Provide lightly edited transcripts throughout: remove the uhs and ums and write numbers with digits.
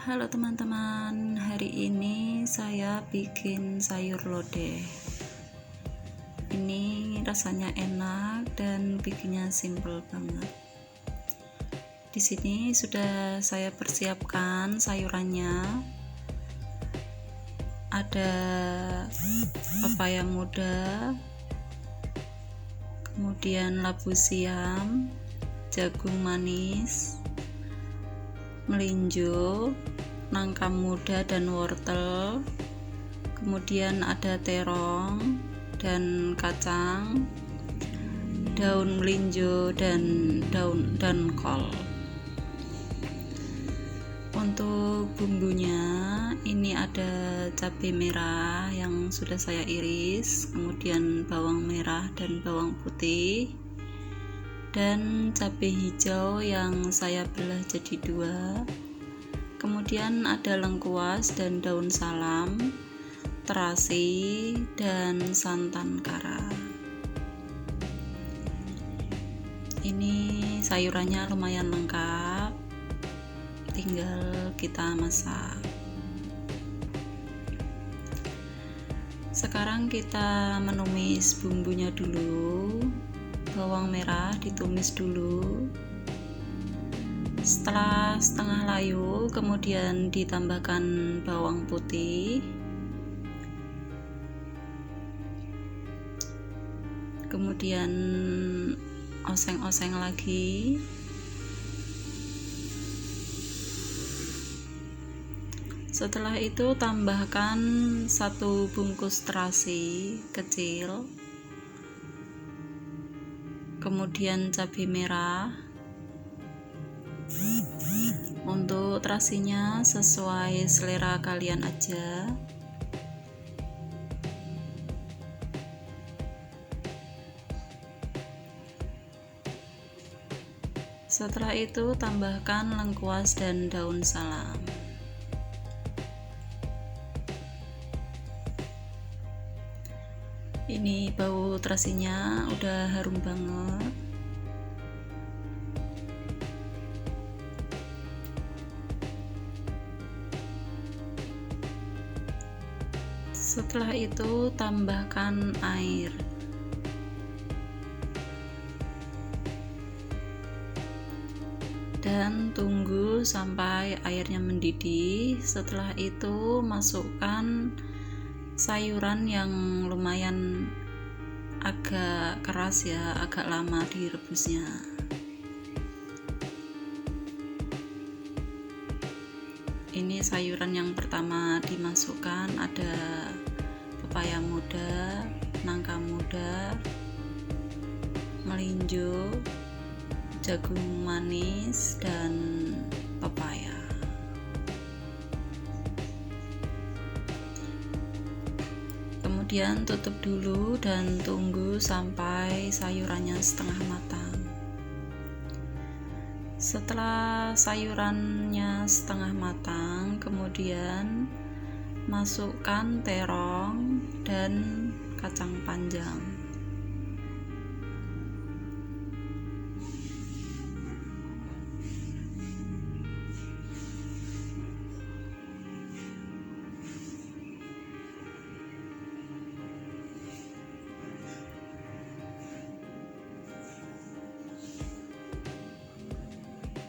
Halo teman-teman, hari ini saya bikin sayur lodeh. Ini rasanya enak dan bikinnya simple banget. Di sini sudah saya persiapkan sayurannya. Ada pepaya muda, kemudian labu siam, jagung manis, melinjo, nangka muda dan wortel, kemudian ada terong dan kacang, daun melinjo dan kol. Untuk bumbunya ini ada cabai merah yang sudah saya iris, kemudian bawang merah dan bawang putih, dan cabai hijau yang saya belah jadi 2. Kemudian ada lengkuas dan daun salam, terasi, dan santan kara. Ini sayurannya lumayan lengkap, tinggal kita masak. Sekarang kita menumis bumbunya dulu. Bawang merah ditumis dulu. Setelah setengah layu, kemudian ditambahkan bawang putih, kemudian oseng-oseng lagi. Setelah itu tambahkan 1 bungkus terasi kecil, kemudian cabai merah. Untuk terasinya sesuai selera kalian aja. Setelah itu tambahkan lengkuas dan daun salam. Ini bau terasinya udah harum banget. Setelah itu tambahkan air. Dan tunggu sampai airnya mendidih. Setelah itu masukkan sayuran yang lumayan agak keras ya, agak lama direbusnya. Ini sayuran yang pertama dimasukkan ada pepaya muda, nangka muda, melinjo, jagung manis, dan pepaya. Kemudian tutup dulu dan tunggu sampai sayurannya setengah matang. Setelah sayurannya setengah matang, kemudian masukkan terong dan kacang panjang.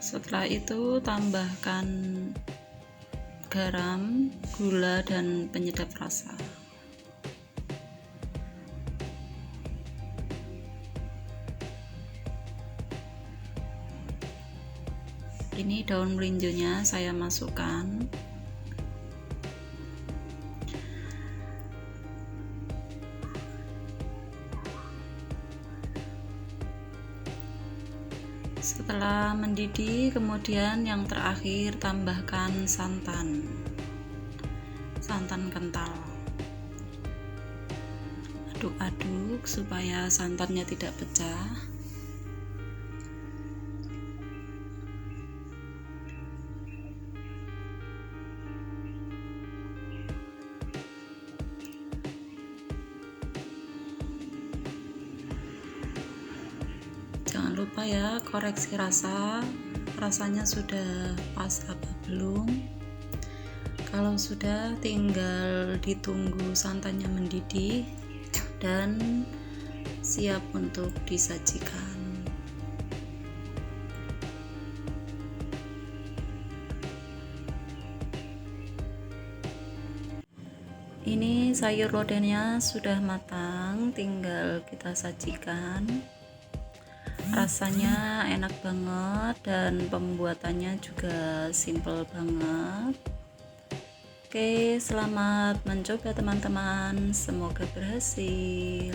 Setelah itu tambahkan garam, gula, dan penyedap rasa. Ini daun melinjonya saya masukkan. Setelah mendidih, kemudian yang terakhir tambahkan santan kental. Aduk-aduk supaya santannya tidak pecah. Jangan lupa ya koreksi rasanya sudah pas apa belum. Kalau sudah, tinggal ditunggu santannya mendidih dan siap untuk disajikan. Ini sayur lodehnya sudah matang, tinggal kita sajikan. Rasanya enak banget dan pembuatannya juga simple banget. Oke, selamat mencoba teman-teman, semoga berhasil.